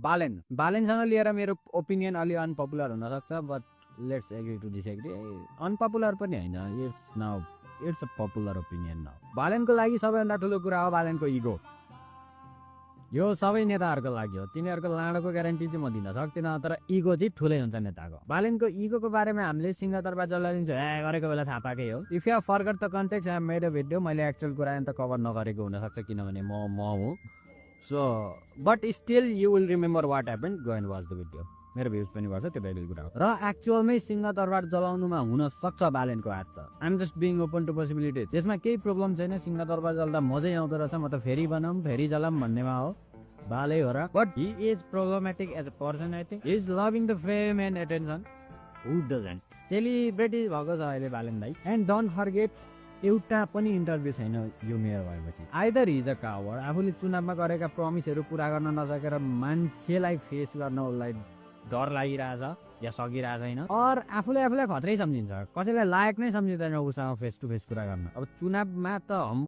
बालेनसँग लिएर मेरो ओपिनियन अलि अनपपुलर हुनसक्छ but let's agree to disagree unpopular पनि होइन it's a popular opinion now बालेनको लागि सबैभन्दा ठुलो कुरा हो बालेनको इगो यो सबै नेताहरूको लागि हो तिनीहरूको लाडोको ग्यारेन्टी चाहिँ म दिन सक्दिनँ तर इगो चाहिँ ठुलै हुन्छ नेताको बालेनको इगोको बारेमा हामीले सिंहदरबार जलाइदिन्छ गरेको बेला थाहा पाएकै हो if you forget the context I made a video मैले एक्चुअल कुरा त कभर नगरेको हुनसक्छ किनभने म हुँ so but still you will remember what happen go and watch the video मेरो भ्युज पनि गर्छ त्यो बेबी कुरा हो र एक्चुअलमै सिंहदरबार जलाउनुमा हुन सक्छ बालेनको हात छ I'm just being open to possibility त्यसमा केही प्रब्लम छैन सिंहदरबार जल्दा मजै आउँदो रहेछ म त फेरि बनाऊँ फेरि जलाऊँ भन्नेमा हो बाले हो र but he is problematic as a person I think is loving the fame and attention who doesn't celebrity भएको छ अहिले बालेन दाइ एन्ड डोन्ट फर्गेट एउटा पनि इन्टरभ्यू छैन यो मेयर भएपछि आइदर हिज अ कावर्ड आफूले चुनावमा गरेका प्रमिसहरू पुरा गर्न नसकेर मान्छेलाई फेस गर्न उसलाई डर लागिरहेछ या सकिरहेको छैन और आफूलाई खतरै सम्झिन्छ कसैलाई लायक नै सम्झिँदैन उसँग फेस टु फेस कुरा गर्न अब चुनावमा त